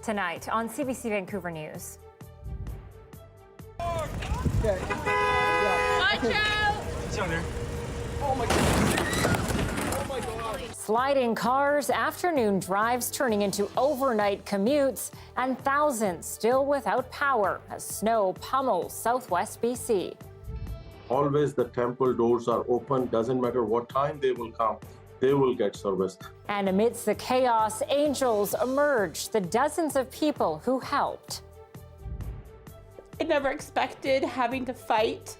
tonight on CBC Vancouver News. Okay. Watch out! It's on there. Oh my God. Oh my God. Sliding cars, afternoon drives turning into overnight commutes, and thousands still without power as snow pummels southwest BC. Always the temple doors are open. Doesn't matter what time they will come, they will get serviced. And amidst the chaos, angels emerged, the dozens of people who helped. I never expected having to fight,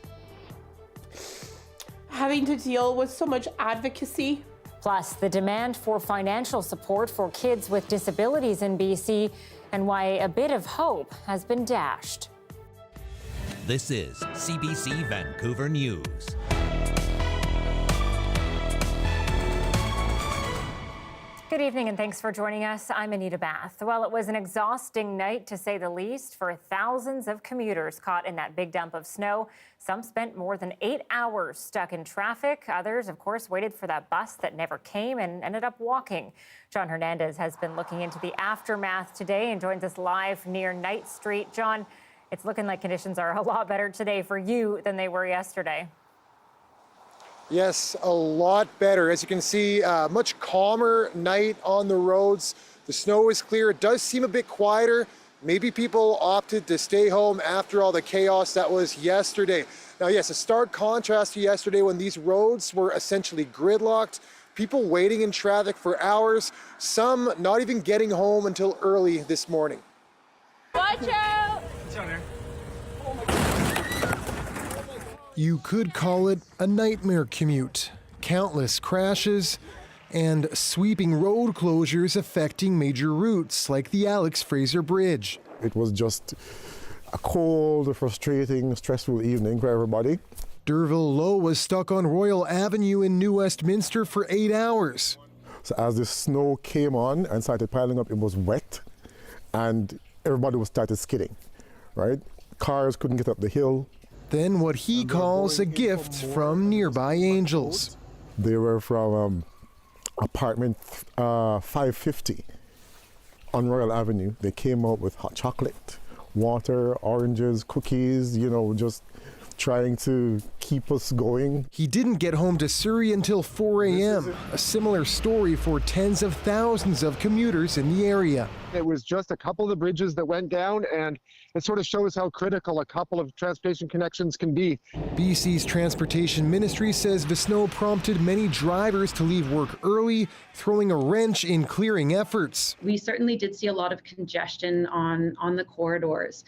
having to deal with so much advocacy. Plus, the demand for financial support for kids with disabilities in BC and why a bit of hope has been dashed. This is CBC Vancouver News. Good evening and thanks for joining us. I'm Anita Bathe. Well, it was an exhausting night to say the least for thousands of commuters caught in that big dump of snow. Some spent more than 8 hours stuck in traffic. Others, of course, waited for that bus that never came and ended up walking. John Hernandez has been looking into the aftermath today and joins us live near Knight Street. John, it's looking like conditions are a lot better today for you than they were yesterday. Yes, a lot better. As you can see, much calmer night on the roads. The snow is clear. It does seem a bit quieter. Maybe people opted to stay home after all the chaos that was yesterday. Now, yes, a stark contrast to yesterday when these roads were essentially gridlocked. People waiting in traffic for hours, some not even getting home until early this morning. Watch out! It's on there. You could call it a nightmare commute. Countless crashes and sweeping road closures affecting major routes like the Alex Fraser Bridge. It was just a cold, frustrating, stressful evening for everybody. Derville Lowe was stuck on Royal Avenue in New Westminster for 8 hours. So as the snow came on and started piling up, it was wet and everybody was started skidding, right? Cars couldn't get up the hill. Then what he calls a gift from nearby angels. They were from apartment 550 on Royal Avenue. They came out with hot chocolate, water, oranges, cookies, you know, just trying to keep us going. He didn't get home to Surrey until 4 a.m. A similar story for tens of thousands of commuters in the area. It was just a couple of the bridges that went down, and it sort of shows how critical a couple of transportation connections can be. BC's Transportation Ministry says the snow prompted many drivers to leave work early, throwing a wrench in clearing efforts. We certainly did see a lot of congestion on the corridors.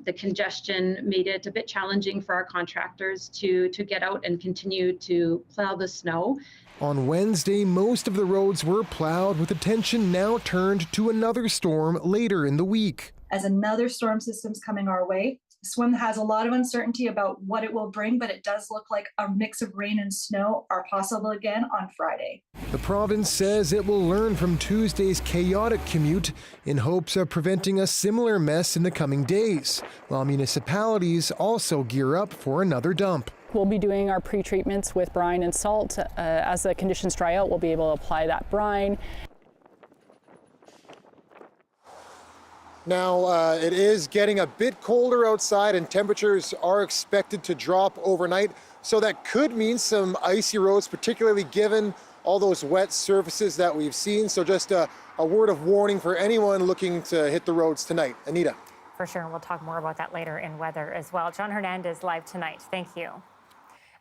The congestion made it a bit challenging for our contractors to get out and continue to plow the snow. On Wednesday, most of the roads were plowed, with attention now turned to another storm later in the week. As another storm system's coming our way, this one has a lot of uncertainty about what it will bring, but it does look like a mix of rain and snow are possible again on Friday. The province says it will learn from Tuesday's chaotic commute in hopes of preventing a similar mess in the coming days, while municipalities also gear up for another dump. We'll be doing our pre-treatments with brine and salt. As the conditions dry out, we'll be able to apply that brine. Now, it is getting a bit colder outside and temperatures are expected to drop overnight. So that could mean some icy roads, particularly given all those wet surfaces that we've seen. So just a word of warning for anyone looking to hit the roads tonight. Anita. For sure, we'll talk more about that later in weather as well. John Hernandez live tonight. Thank you.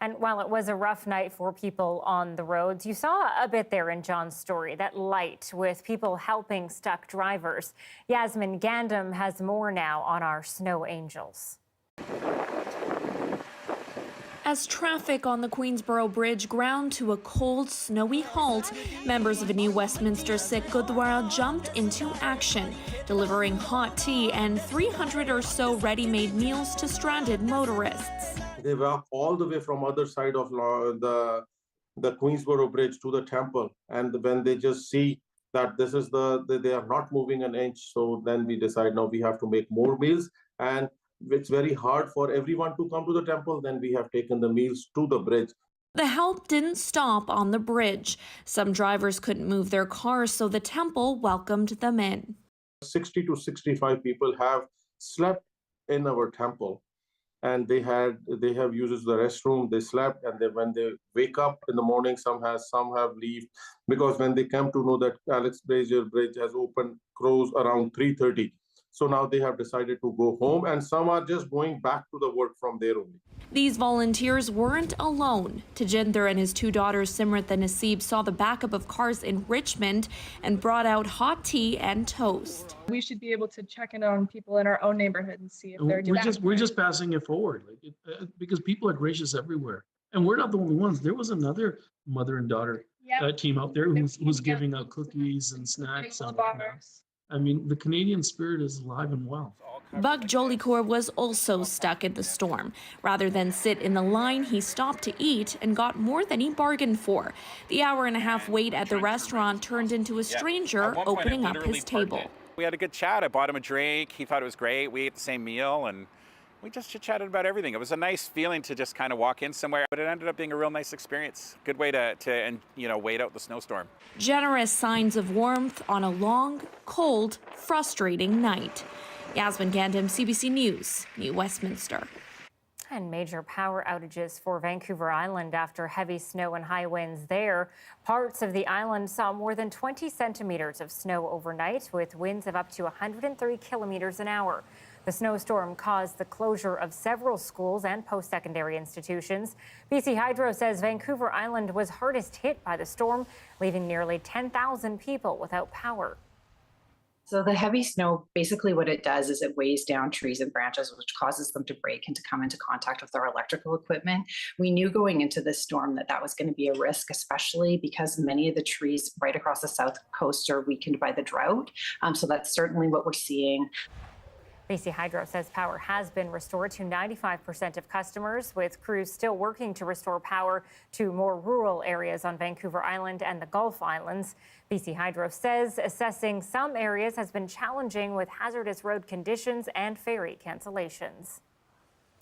And while it was a rough night for people on the roads, you saw a bit there in John's story, that light with people helping stuck drivers. Yasmin Gandam has more now on our Snow Angels. As traffic on the Queensboro Bridge ground to a cold, snowy halt, members of a New Westminster Sikh Gurdwara jumped into action, delivering hot tea and 300 or so ready-made meals to stranded motorists. They walk all the way from other side of the Queensboro Bridge to the temple, and when they just see that this is they are not moving an inch, so then we decide now we have to make more meals, and it's very hard for everyone to come to the temple. Then we have taken the meals to the bridge. The help didn't stop on the bridge. Some drivers couldn't move their cars, so the temple welcomed them in. 60 to 65 people have slept in our temple, and they have used the restroom. They slept, and when they wake up in the morning, some have leave, because when they come to know that Alex Fraser Bridge has opened close around 3:30. So now they have decided to go home, and some are just going back to the work from there only. These volunteers weren't alone. Tajinder and his two daughters, Simrat and Naseeb, saw the backup of cars in Richmond and brought out hot tea and toast. We should be able to check in on people in our own neighborhood and see if they're doing We're just passing it forward, because people are gracious everywhere. And we're not the only ones. There was another mother and daughter team out there who's giving out cookies and snacks. I mean, the Canadian spirit is alive and well. Buck Jolicoeur was also stuck in the storm. Rather than sit in the line, he stopped to eat and got more than he bargained for. The hour-and-a-half wait at the restaurant turned into a stranger opening up his table. We had a good chat. I bought him a drink. He thought it was great. We ate the same meal, and we just chit-chatted about everything. It was a nice feeling to just kind of walk in somewhere, but it ended up being a real nice experience. Good way to wait out the snowstorm. Generous signs of warmth on a long, cold, frustrating night. Yasmin Gandham, CBC News, New Westminster. And major power outages for Vancouver Island after heavy snow and high winds there. Parts of the island saw more than 20 centimeters of snow overnight, with winds of up to 130 kilometers an hour. The snowstorm caused the closure of several schools and post-secondary institutions. BC Hydro says Vancouver Island was hardest hit by the storm, leaving nearly 10,000 people without power. So the heavy snow, basically what it does is it weighs down trees and branches, which causes them to break and to come into contact with our electrical equipment. We knew going into this storm that was going to be a risk, especially because many of the trees right across the south coast are weakened by the drought. So that's certainly what we're seeing. BC Hydro says power has been restored to 95% of customers, with crews still working to restore power to more rural areas on Vancouver Island and the Gulf Islands. BC Hydro says assessing some areas has been challenging with hazardous road conditions and ferry cancellations.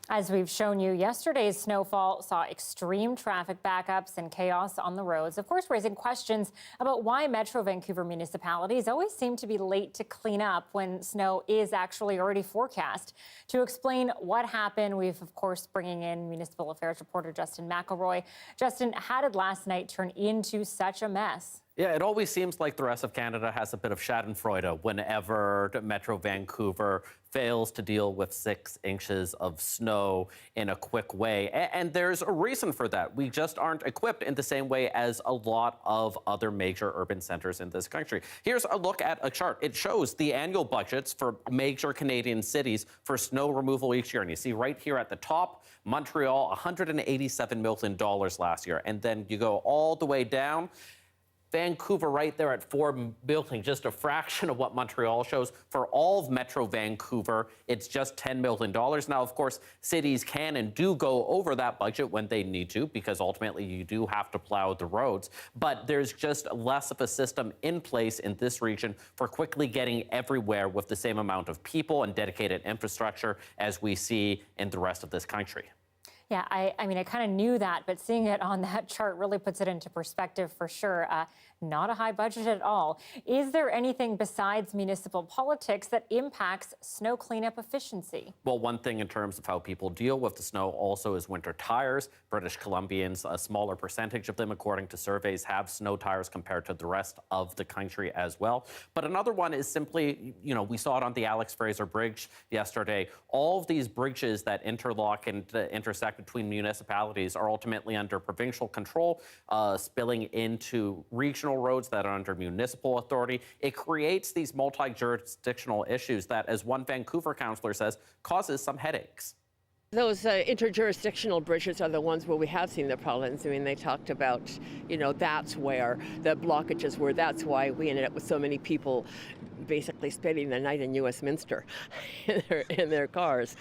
As we've shown you, yesterday's snowfall saw extreme traffic backups and chaos on the roads, of course, raising questions about why Metro Vancouver municipalities always seem to be late to clean up when snow is actually already forecast. To explain what happened, we've, of course, bringing in Municipal Affairs reporter Justin McElroy. Justin, how did last night turn into such a mess? Yeah, it always seems like the rest of Canada has a bit of schadenfreude whenever Metro Vancouver fails to deal with 6 inches of snow in a quick way. And there's a reason for that. We just aren't equipped in the same way as a lot of other major urban centers in this country. Here's a look at a chart. It shows the annual budgets for major Canadian cities for snow removal each year. And you see right here at the top, Montreal, $187 million last year. And then you go all the way down. Vancouver right there at $4 million, just a fraction of what Montreal shows. For all of Metro Vancouver, it's just $10 million. Now, of course, cities can and do go over that budget when they need to, because ultimately you do have to plow the roads. But there's just less of a system in place in this region for quickly getting everywhere with the same amount of people and dedicated infrastructure as we see in the rest of this country. Yeah, I mean, I kind of knew that, but seeing it on that chart really puts it into perspective for sure. Not a high budget at all. Is there anything besides municipal politics that impacts snow cleanup efficiency? Well, one thing in terms of how people deal with the snow also is winter tires. British Columbians, a smaller percentage of them, according to surveys, have snow tires compared to the rest of the country as well. But another one is simply, we saw it on the Alex Fraser Bridge yesterday. All of these bridges that interlock and intersect between municipalities are ultimately under provincial control, spilling into regional roads that are under municipal authority. It creates these multi-jurisdictional issues that, as one Vancouver councillor says, causes some headaches. Those interjurisdictional bridges are the ones where we have seen the problems. I mean, they talked about, that's where the blockages were. That's why we ended up with so many people basically spending the night in Westminster in their cars.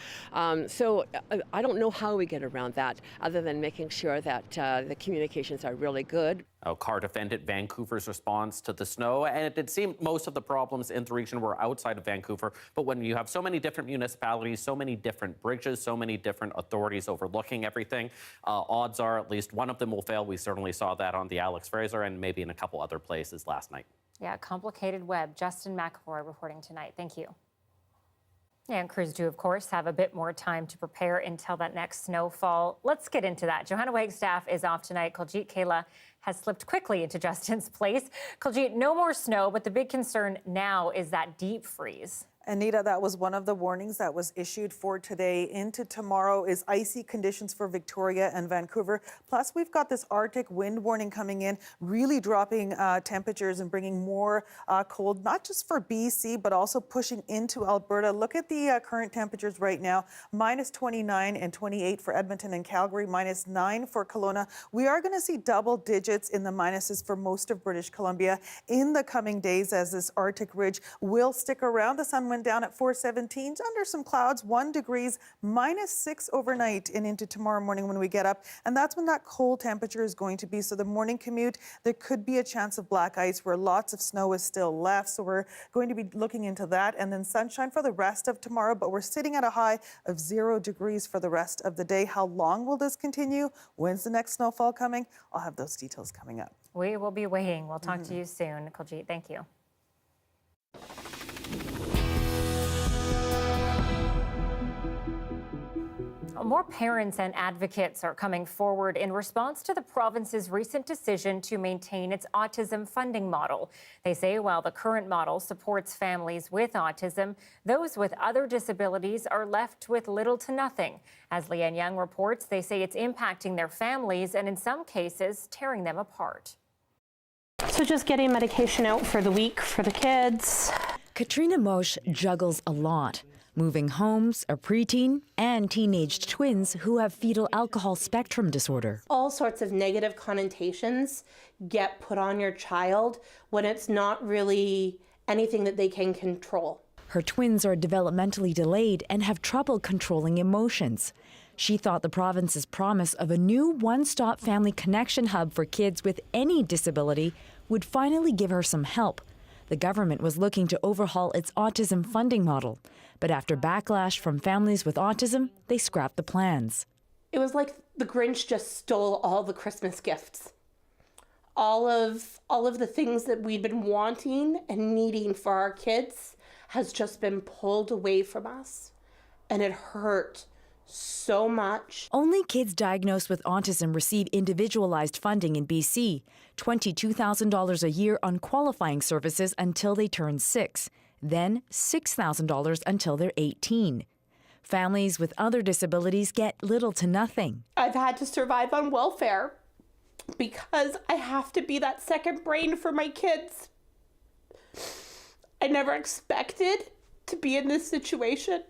So I don't know how we get around that other than making sure that the communications are really good. Carr defended Vancouver's response to the snow, and it did seem most of the problems in the region were outside of Vancouver. But when you have so many different municipalities, so many different bridges, so many different authorities overlooking everything, odds are at least one of them will fail. We certainly saw that on the Alex Fraser and maybe in a couple other places last night. Yeah, complicated web. Justin McElroy reporting tonight. Thank you. And crews do, of course, have a bit more time to prepare until that next snowfall. Let's get into that. Johanna Wagstaff is off tonight. Kuljeet Kaila has slipped quickly into Justin's place. Kuljeet, no more snow, but the big concern now is that deep freeze. Anita, that was one of the warnings that was issued for today. Into tomorrow is icy conditions for Victoria and Vancouver. Plus, we've got this Arctic wind warning coming in, really dropping temperatures and bringing more cold, not just for BC, but also pushing into Alberta. Look at the current temperatures right now, minus 29 and 28 for Edmonton and Calgary, minus 9 for Kelowna. We are going to see double digits in the minuses for most of British Columbia in the coming days as this Arctic ridge will stick around. The sun went down at 417 under some clouds, 1 degrees, minus 6 overnight and into tomorrow morning when we get up. And that's when that cold temperature is going to be. So the morning commute, there could be a chance of black ice where lots of snow is still left. So we're going to be looking into that. And then sunshine for the rest of tomorrow. But we're sitting at a high of 0 degrees for the rest of the day. How long will this continue? When's the next snowfall coming? I'll have those details coming up. We will be waiting. We'll talk to you soon. Kuljeet, thank you. More parents and advocates are coming forward in response to the province's recent decision to maintain its autism funding model. They say while the current model supports families with autism, those with other disabilities are left with little to nothing. As Leanne Young reports, they say it's impacting their families and in some cases tearing them apart. So just getting medication out for the week for the kids. Katrina Mosch juggles a lot. Moving homes, a preteen, and teenaged twins who have fetal alcohol spectrum disorder. All sorts of negative connotations get put on your child when it's not really anything that they can control. Her twins are developmentally delayed and have trouble controlling emotions. She thought the province's promise of a new one-stop family connection hub for kids with any disability would finally give her some help. The government was looking to overhaul its autism funding model. But after backlash from families with autism, they scrapped the plans. It was like the Grinch just stole all the Christmas gifts. All of the things that we'd been wanting and needing for our kids has just been pulled away from us. And it hurt so much. Only kids diagnosed with autism receive individualized funding in BC, $22,000 a year on qualifying services until they turn 6. Then $6,000 until they're 18. Families with other disabilities get little to nothing. I've had to survive on welfare because I have to be that second brain for my kids. I never expected to be in this situation.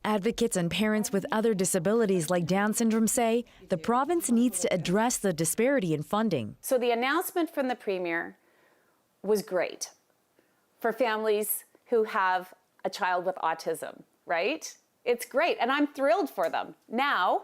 Advocates and parents with other disabilities like Down syndrome say the province needs to address the disparity in funding. So the announcement from the Premier was great for families who have a child with autism, right? It's great, and I'm thrilled for them. Now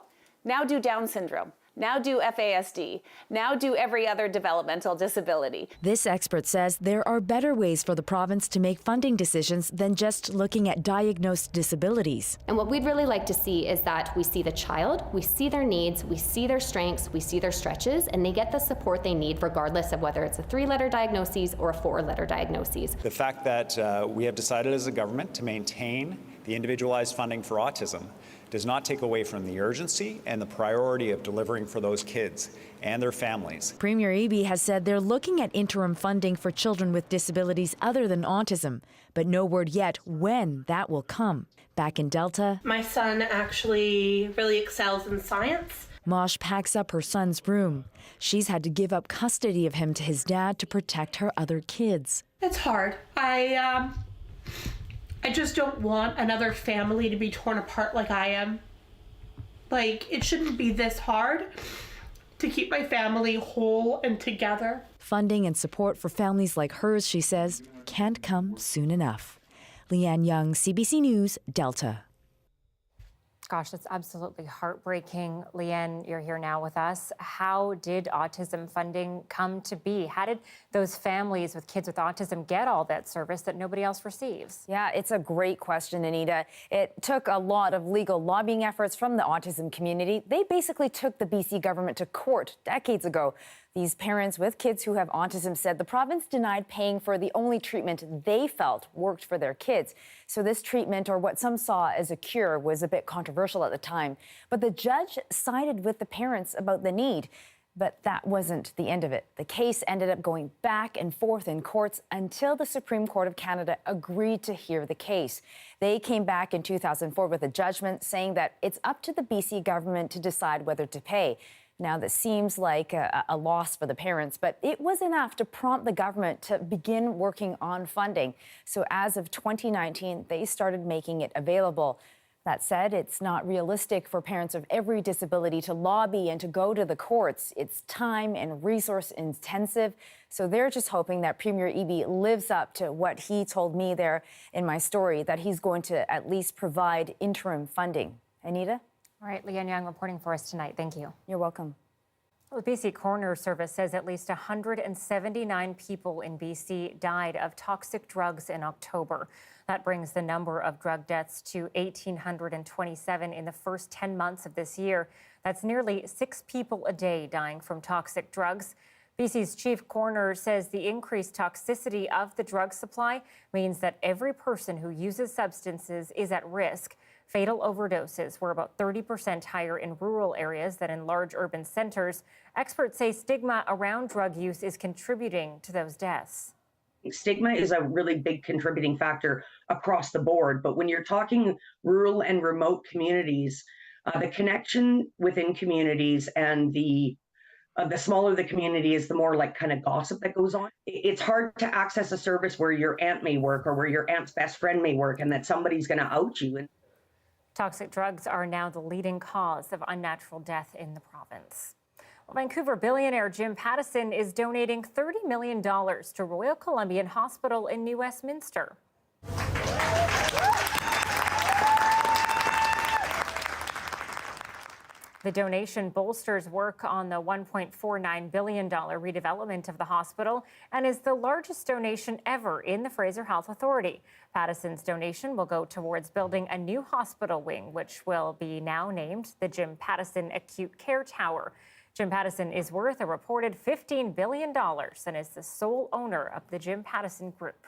do Down syndrome. Now do FASD. Now do every other developmental disability. This expert says there are better ways for the province to make funding decisions than just looking at diagnosed disabilities. And what we'd really like to see is that we see the child, we see their needs, we see their strengths, we see their stretches, and they get the support they need regardless of whether it's a 3-letter diagnosis or a 4-letter diagnosis. The fact that we have decided as a government to maintain the individualized funding for autism does not take away from the urgency and the priority of delivering for those kids and their families. Premier Eby has said they're looking at interim funding for children with disabilities other than autism, but no word yet when that will come. Back in Delta, My son actually really excels in science. Mosh packs up her son's room. She's had to give up custody of him to his dad to protect her other kids. It's hard. I just don't want another family to be torn apart like I am. Like, it shouldn't be this hard to keep my family whole and together. Funding and support for families like hers, she says, can't come soon enough. Leanne Young, CBC News, Delta. Gosh, that's absolutely heartbreaking. Leanne, you're here now with us. How did autism funding come to be? How did those families with kids with autism get all that service that nobody else receives? Yeah, it's a great question, Anita. It took a lot of legal lobbying efforts from the autism community. They basically took the BC government to court decades ago. These parents with kids who have autism said the province denied paying for the only treatment they felt worked for their kids. So this treatment, or what some saw as a cure, was a bit controversial at the time. But the judge sided with the parents about the need. But that wasn't the end of it. The case ended up going back and forth in courts until the Supreme Court of Canada agreed to hear the case. They came back in 2004 with a judgment saying that it's up to the BC government to decide whether to pay. Now, that seems like a loss for the parents, but it was enough to prompt the government to begin working on funding. So as of 2019, they started making it available. That said, it's not realistic for parents of every disability to lobby and to go to the courts. It's time and resource intensive. So they're just hoping that Premier Eby lives up to what he told me there in my story, that he's going to at least provide interim funding. Anita? All right, Leanne Young reporting for us tonight. Thank you. You're welcome. Well, the BC Coroner Service says at least 179 people in BC died of toxic drugs in October. That brings the number of drug deaths to 1,827 in the first 10 months of this year. That's nearly 6 people a day dying from toxic drugs. BC's chief coroner says the increased toxicity of the drug supply means that every person who uses substances is at risk. Fatal overdoses were about 30% higher in rural areas than in large urban centers. Experts say stigma around drug use is contributing to those deaths. Stigma is a really big contributing factor across the board, but when you're talking rural and remote communities, the connection within communities and the smaller the community is, the more like kind of gossip that goes on. It's hard to access a service where your aunt may work or where your aunt's best friend may work and that somebody's going to out you. Toxic drugs are now the leading cause of unnatural death in the province. Well, Vancouver billionaire Jim Pattison is donating $30 million to Royal Columbian Hospital in New Westminster. The donation bolsters work on the $1.49 billion redevelopment of the hospital and is the largest donation ever in the Fraser Health Authority. Pattison's donation will go towards building a new hospital wing, which will be now named the Jim Pattison Acute Care Tower. Jim Pattison is worth a reported $15 billion and is the sole owner of the Jim Pattison Group.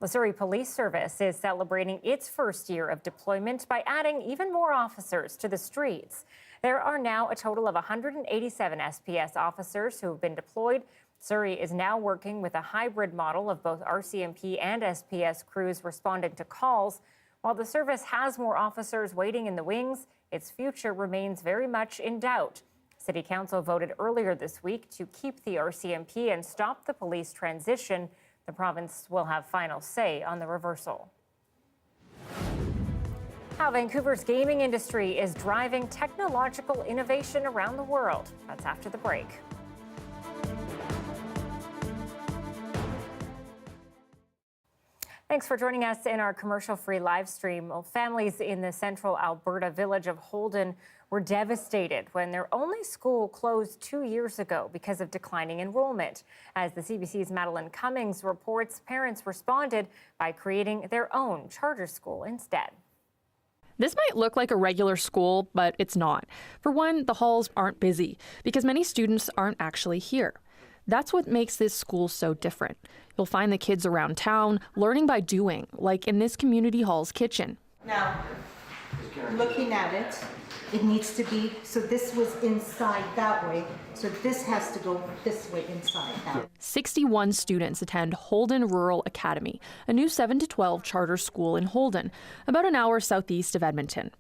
The Surrey Police Service is celebrating its first year of deployment by adding even more officers to the streets. There are now a total of 187 SPS officers who have been deployed. Surrey is now working with a hybrid model of both RCMP and SPS crews responding to calls. While the service has more officers waiting in the wings, its future remains very much in doubt. City Council voted earlier this week to keep the RCMP and stop the police transition. The province will have final say on the reversal. How Vancouver's gaming industry is driving technological innovation around the world. That's after the break. Thanks for joining us in our commercial-free live stream. Well, families in the central Alberta village of Holden were devastated when their only school closed 2 years ago because of declining enrollment. As the CBC's Madeline Cummings reports, parents responded by creating their own charter school instead. This might look like a regular school, but it's not. For one, the halls aren't busy because many students aren't actually here. That's what makes this school so different. You'll find the kids around town learning by doing, like in this community hall's kitchen. Now, looking at it, it needs to be, so this was inside that way, so this has to go this way inside that way. 61 students attend Holden Rural Academy, a new 7 to 12 charter school in Holden, about an hour southeast of Edmonton.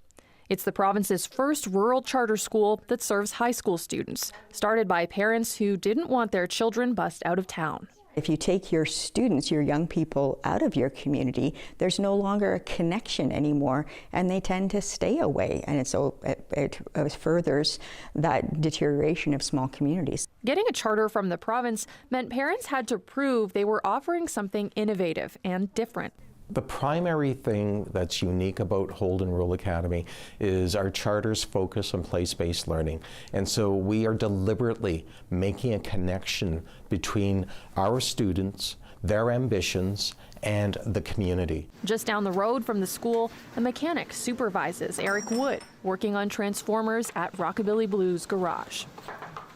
It's the province's first rural charter school that serves high school students, started by parents who didn't want their children bussed out of town. If you take your students, your young people out of your community, there's no longer a connection anymore, and they tend to stay away. And so it furthers that deterioration of small communities. Getting a charter from the province meant parents had to prove they were offering something innovative and different. The primary thing that's unique about Holden Rural Academy is our charters focus on place-based learning. And so we are deliberately making a connection between our students, their ambitions, and the community. Just down the road from the school, a mechanic supervises Eric Wood, working on transformers at Rockabilly Blues Garage.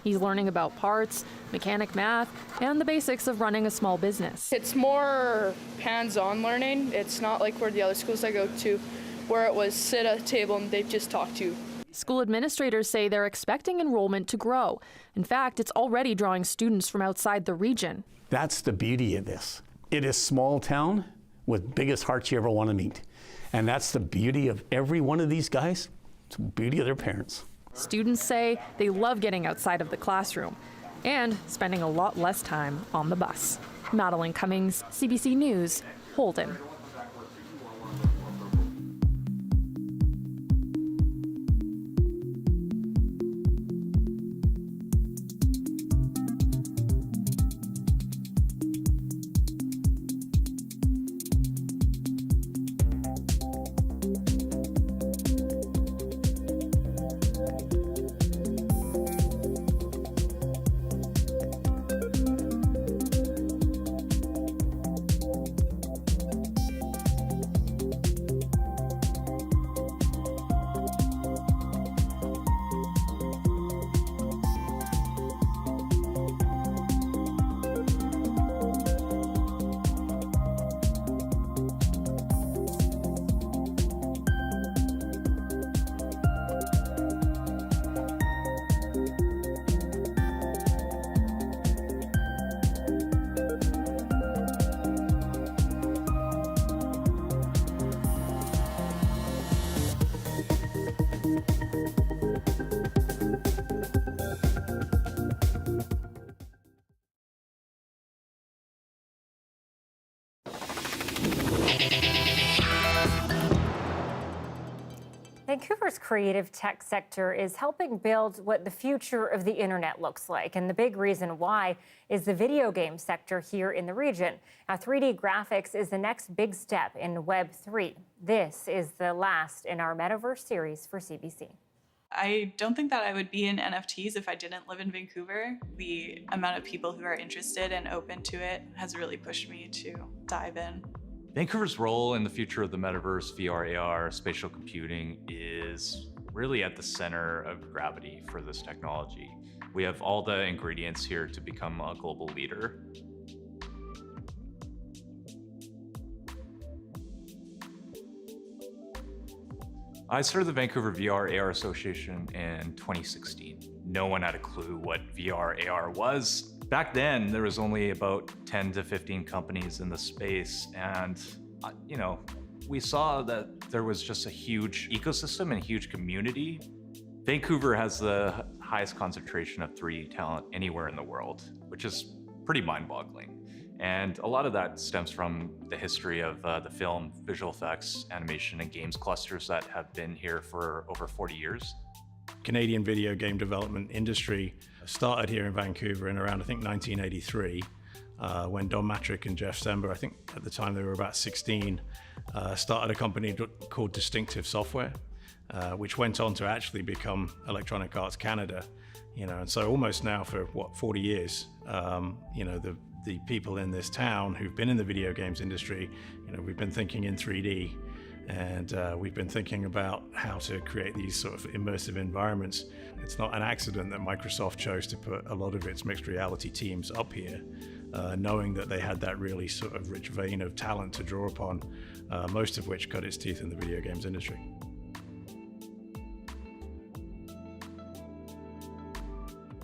He's learning about parts, mechanic math, and the basics of running a small business. It's more hands-on learning. It's not like where the other schools I go to, where it was sit at a table and they just talk to you. School administrators say they're expecting enrollment to grow. In fact, it's already drawing students from outside the region. That's the beauty of this. It is small town with biggest hearts you ever want to meet. And that's the beauty of every one of these guys. It's the beauty of their parents. Students say they love getting outside of the classroom and spending a lot less time on the bus. Madeline Cummings, CBC News, Holden. Vancouver's creative tech sector is helping build what the future of the internet looks like. And the big reason why is the video game sector here in the region. Now, 3D graphics is the next big step in Web 3. This is the last in our Metaverse series for CBC. I don't think that I would be in NFTs if I didn't live in Vancouver. The amount of people who are interested and open to it has really pushed me to dive in. Vancouver's role in the future of the metaverse, VR, AR, spatial computing is really at the center of gravity for this technology. We have all the ingredients here to become a global leader. I started the Vancouver VR AR Association in 2016. No one had a clue what VR AR was. Back then, there was only about 10 to 15 companies in the space, and we saw that there was just a huge ecosystem and a huge community. Vancouver has the highest concentration of 3D talent anywhere in the world, which is pretty mind-boggling. And a lot of that stems from the history of the film, visual effects, animation, and games clusters that have been here for over 40 years. Canadian video game development industry started here in Vancouver in around, I think, 1983, when Don Matrick and Jeff Sember, I think at the time they were about 16, started a company called Distinctive Software, which went on to actually become Electronic Arts Canada. And so almost now for 40 years, the people in this town who've been in the video games industry, we've been thinking in 3D. And we've been thinking about how to create these sort of immersive environments. It's not an accident that Microsoft chose to put a lot of its mixed reality teams up here, knowing that they had that really sort of rich vein of talent to draw upon, most of which cut its teeth in the video games industry.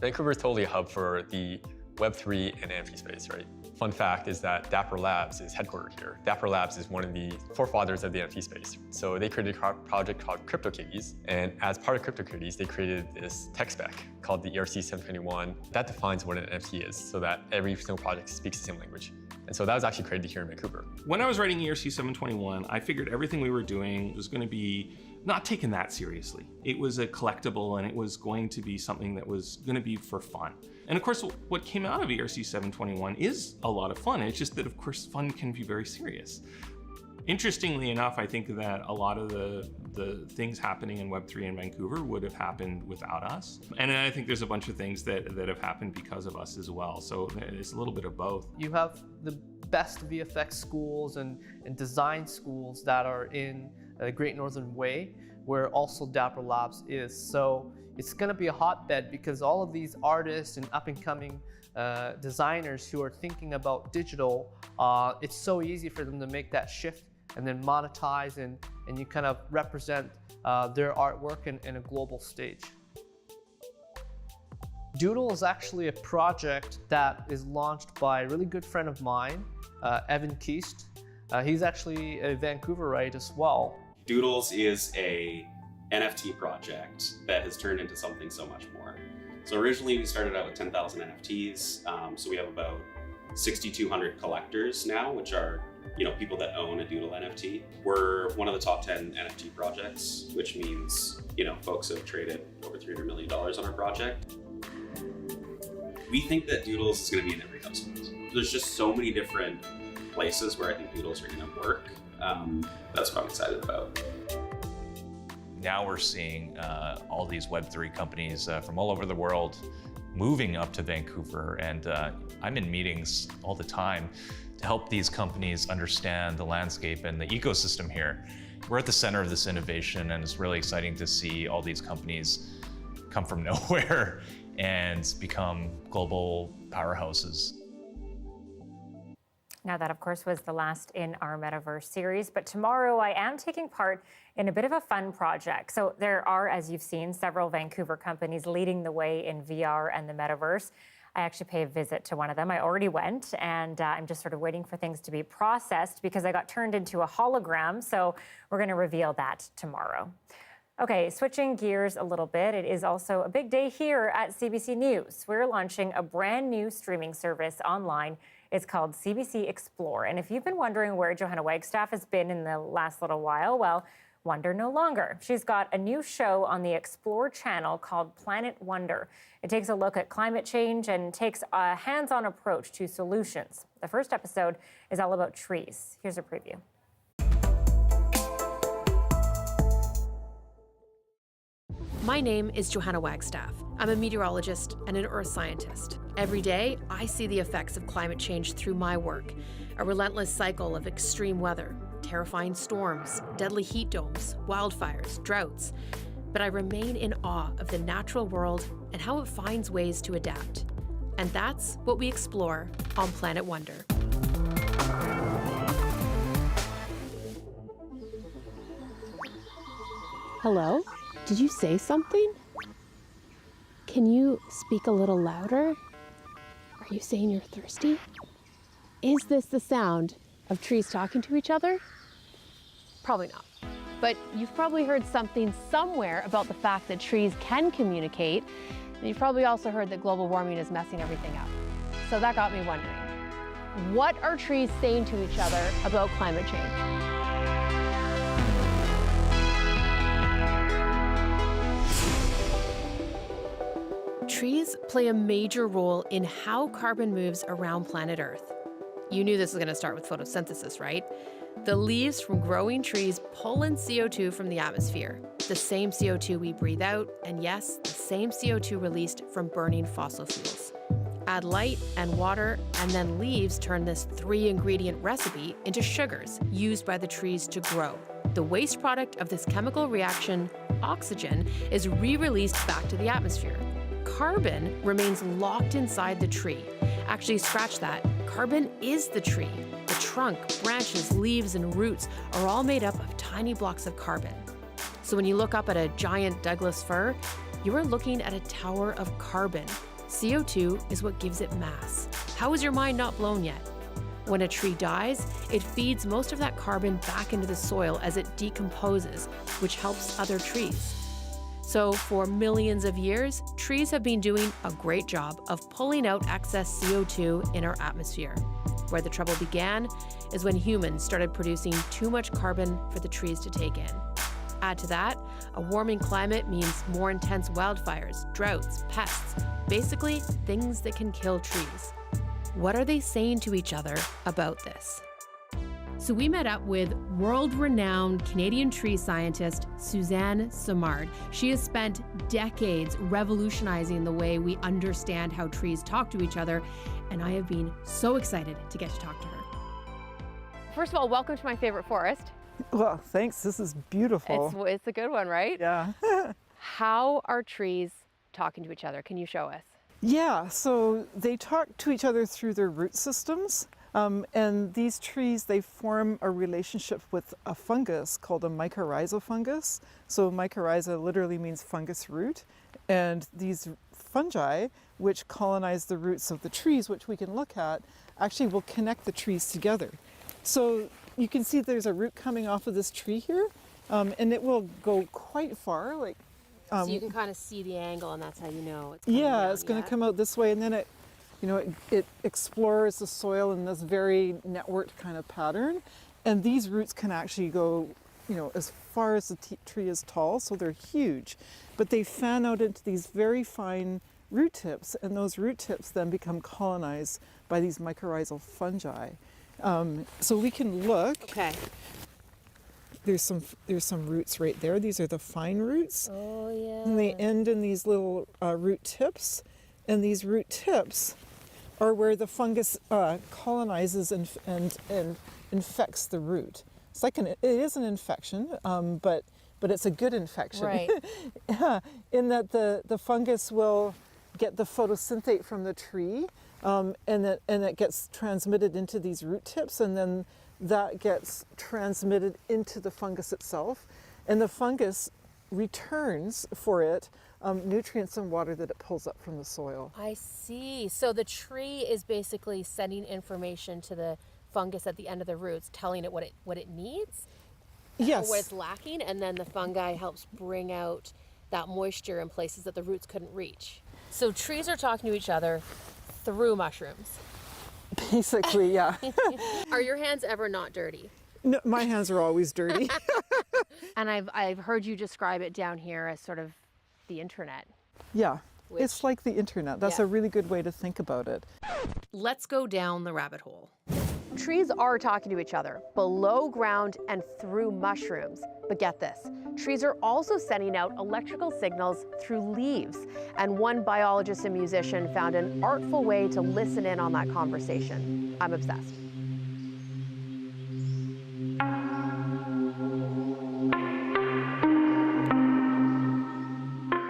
Vancouver is totally a hub for the Web3 and NFT space, right? Fun fact is that Dapper Labs is headquartered here. Dapper Labs is one of the forefathers of the NFT space. So they created a project called CryptoKitties, and as part of CryptoKitties, they created this tech spec called the ERC 721 that defines what an NFT is, so that every single project speaks the same language. And so that was actually created here in Vancouver. When I was writing ERC 721, I figured everything we were doing was going to be not taken that seriously. It was a collectible, and it was going to be something that was going to be for fun. And of course, what came out of ERC 721 is a lot of fun. It's just that, of course, fun can be very serious. Interestingly enough, I think that a lot of the things happening in Web3 in Vancouver would have happened without us. And I think there's a bunch of things that have happened because of us as well. So it's a little bit of both. You have the best VFX schools and design schools that are in the Great Northern Way, where also Dapper Labs is. So it's going to be a hotbed because all of these artists and up-and-coming designers who are thinking about digital, it's so easy for them to make that shift and then monetize and you kind of represent their artwork in a global stage. Doodle is actually a project that is launched by a really good friend of mine, Evan Keast. He's actually a Vancouverite as well. Doodles is a NFT project that has turned into something so much more. So originally we started out with 10,000 NFTs. So we have about 6,200 collectors now, which are people that own a Doodle NFT. We're one of the top 10 NFT projects, which means folks have traded over $300 million on our project. We think that Doodles is going to be in every household. There's just so many different places where I think Doodles are going to work. That's what I'm excited about. Now we're seeing all these Web3 companies from all over the world moving up to Vancouver, and I'm in meetings all the time to help these companies understand the landscape and the ecosystem here. We're at the center of this innovation, and it's really exciting to see all these companies come from nowhere and become global powerhouses. Now that, of course, was the last in our Metaverse series, but tomorrow I am taking part in a bit of a fun project. So there are, as you've seen, several Vancouver companies leading the way in VR and the Metaverse. I actually pay a visit to one of them. I already went, and I'm just sort of waiting for things to be processed because I got turned into a hologram. So we're going to reveal that tomorrow. Okay, switching gears a little bit, it is also a big day here at CBC News. We're launching a brand new streaming service online. It's called CBC Explore. And if you've been wondering where Johanna Wagstaff has been in the last little while, well, wonder no longer. She's got a new show on the Explore channel called Planet Wonder. It takes a look at climate change and takes a hands-on approach to solutions. The first episode is all about trees. Here's a preview. My name is Johanna Wagstaff. I'm a meteorologist and an earth scientist. Every day, I see the effects of climate change through my work, a relentless cycle of extreme weather, terrifying storms, deadly heat domes, wildfires, droughts. But I remain in awe of the natural world and how it finds ways to adapt. And that's what we explore on Planet Wonder. Hello? Did you say something? Can you speak a little louder? Are you saying you're thirsty? Is this the sound of trees talking to each other? Probably not. But you've probably heard something somewhere about the fact that trees can communicate, and you've probably also heard that global warming is messing everything up. So that got me wondering, what are trees saying to each other about climate change? Trees play a major role in how carbon moves around planet Earth. You knew this was going to start with photosynthesis, right? The leaves from growing trees pull in CO2 from the atmosphere, the same CO2 we breathe out, and yes, the same CO2 released from burning fossil fuels. Add light and water, and then leaves turn this 3-ingredient recipe into sugars used by the trees to grow. The waste product of this chemical reaction, oxygen, is re-released back to the atmosphere. Carbon remains locked inside the tree. Actually, scratch that. Carbon is the tree. The trunk, branches, leaves, and roots are all made up of tiny blocks of carbon. So when you look up at a giant Douglas fir, you are looking at a tower of carbon. CO2 is what gives it mass. How is your mind not blown yet? When a tree dies, it feeds most of that carbon back into the soil as it decomposes, which helps other trees. So for millions of years, trees have been doing a great job of pulling out excess CO2 in our atmosphere. Where the trouble began is when humans started producing too much carbon for the trees to take in. Add to that, a warming climate means more intense wildfires, droughts, pests, basically things that can kill trees. What are they saying to each other about this? So we met up with world-renowned Canadian tree scientist Suzanne Simard. She has spent decades revolutionizing the way we understand how trees talk to each other, and I have been so excited to get to talk to her. First of all, welcome to my favorite forest. Well, thanks. This is beautiful. It's a good one, right? Yeah. How are trees talking to each other? Can you show us? Yeah, so they talk to each other through their root systems. And these trees, they form a relationship with a fungus called a mycorrhizal fungus. So mycorrhiza literally means fungus root. And these fungi, which colonize the roots of the trees, which we can look at, actually will connect the trees together. So you can see there's a root coming off of this tree here, and it will go quite far. So you can kind of see the angle, and that's how you know it's it's going to come out this way, and then it explores the soil in this very networked kind of pattern. And these roots can actually go, as far as the tree is tall, so they're huge. But they fan out into these very fine root tips, and those root tips then become colonized by these mycorrhizal fungi. So we can look. Okay. There's some roots right there. These are the fine roots. Oh yeah. And they end in these little root tips, and these root tips are where the fungus colonizes and infects the root. It's like it is an infection, but it's a good infection. Right. In that the fungus will get the photosynthate from the tree, and it gets transmitted into these root tips, and then that gets transmitted into the fungus itself, and the fungus returns for it nutrients and water that it pulls up from the soil. I see. So the tree is basically sending information to the fungus at the end of the roots, telling it what it needs, yes, or what it's lacking, and then the fungi helps bring out that moisture in places that the roots couldn't reach. So trees are talking to each other through mushrooms. Basically, yeah. Are your hands ever not dirty? No, my hands are always dirty. And I've heard you describe it down here as sort of the internet. Yeah, it's like the internet. That's a really good way to think about it. Let's go down the rabbit hole. Trees are talking to each other below ground and through mushrooms. But get this, trees are also sending out electrical signals through leaves. And one biologist and musician found an artful way to listen in on that conversation. I'm obsessed.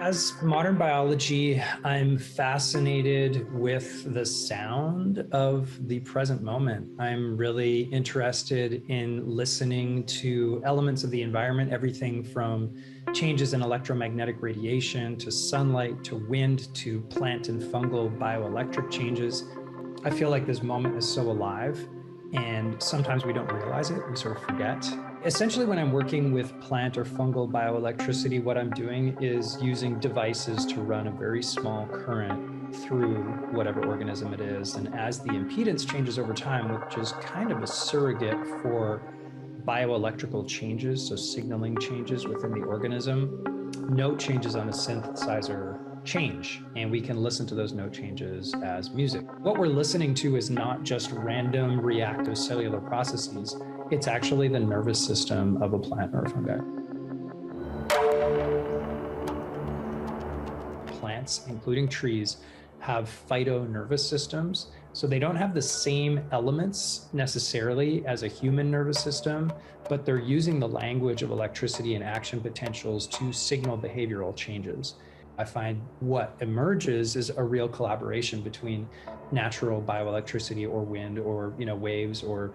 As modern biology, I'm fascinated with the sound of the present moment. I'm really interested in listening to elements of the environment, everything from changes in electromagnetic radiation to sunlight to wind to plant and fungal bioelectric changes. I feel like this moment is so alive, and sometimes we don't realize it, we sort of forget. Essentially, when I'm working with plant or fungal bioelectricity, what I'm doing is using devices to run a very small current through whatever organism it is. And as the impedance changes over time, which is kind of a surrogate for bioelectrical changes, so signaling changes within the organism, note changes on a synthesizer change, and we can listen to those note changes as music. What we're listening to is not just random reactive cellular processes, it's actually the nervous system of a plant or a fungi. Plants, including trees, have phytonervous systems, so they don't have the same elements necessarily as a human nervous system, but they're using the language of electricity and action potentials to signal behavioral changes. I find what emerges is a real collaboration between natural bioelectricity or wind or waves or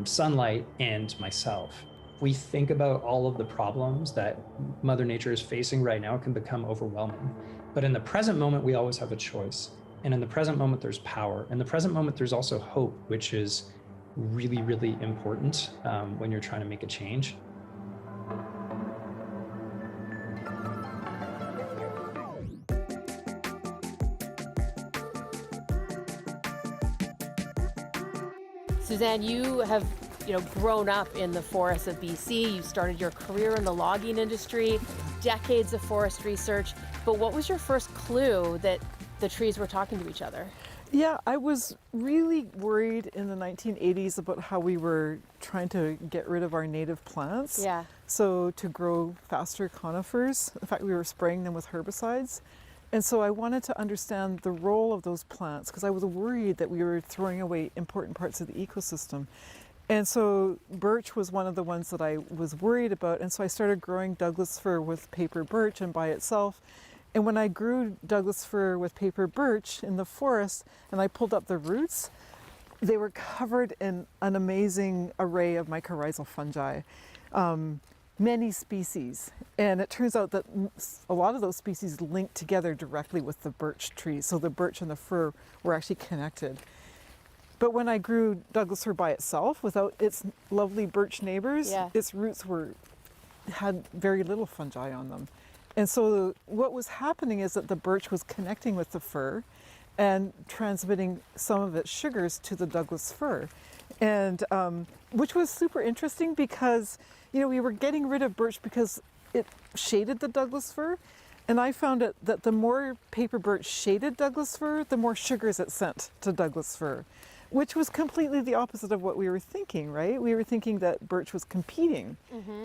sunlight and myself. We think about all of the problems that Mother Nature is facing right now, it can become overwhelming. But in the present moment, we always have a choice. And in the present moment, there's power. In the present moment, there's also hope, which is really, really important when you're trying to make a change. Suzanne, you have grown up in the forests of BC. You started your career in the logging industry, decades of forest research. But what was your first clue that the trees were talking to each other? Yeah, I was really worried in the 1980s about how we were trying to get rid of our native plants. Yeah. So to grow faster conifers, in fact, we were spraying them with herbicides. And so I wanted to understand the role of those plants because I was worried that we were throwing away important parts of the ecosystem. And so birch was one of the ones that I was worried about. And so I started growing Douglas fir with paper birch and by itself. And when I grew Douglas fir with paper birch in the forest and I pulled up the roots, they were covered in an amazing array of mycorrhizal fungi, many species. And it turns out that a lot of those species link together directly with the birch tree. So the birch and the fir were actually connected. But when I grew Douglas fir by itself, without its lovely birch neighbors, its roots had very little fungi on them. And so what was happening is that the birch was connecting with the fir and transmitting some of its sugars to the Douglas fir. And which was super interesting because, you know, we were getting rid of birch because it shaded the Douglas fir. And I found that the more paper birch shaded Douglas fir, the more sugars it sent to Douglas fir, which was completely the opposite of what we were thinking, right? We were thinking that birch was competing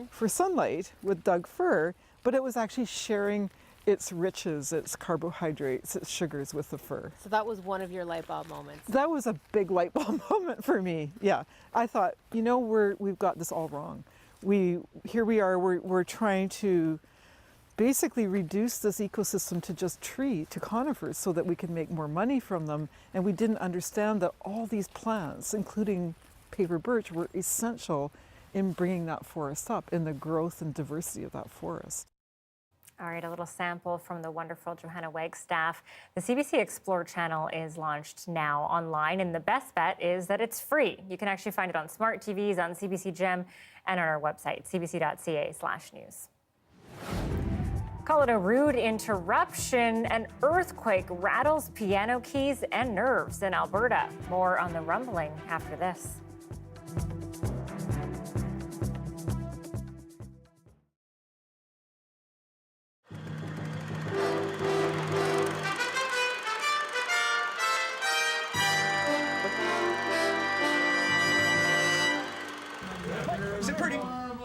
for sunlight with Doug fir, but it was actually sharing its riches, its carbohydrates, its sugars with the fir. So that was one of your light bulb moments. That was a big light bulb moment for me. Yeah, I thought, you know, we've got this all wrong. Here we are. We're trying to basically reduce this ecosystem to just tree, to conifers, so that we can make more money from them. And we didn't understand that all these plants, including paper birch, were essential in bringing that forest up, in the growth and diversity of that forest. All right, a little sample from the wonderful Johanna Wagstaff. The CBC Explore channel is launched now online, and the best bet is that it's free. You can actually find it on smart TVs, on CBC Gem, and on our website, cbc.ca/news. Call it a rude interruption. An earthquake rattles piano keys and nerves in Alberta. More on the rumbling after this.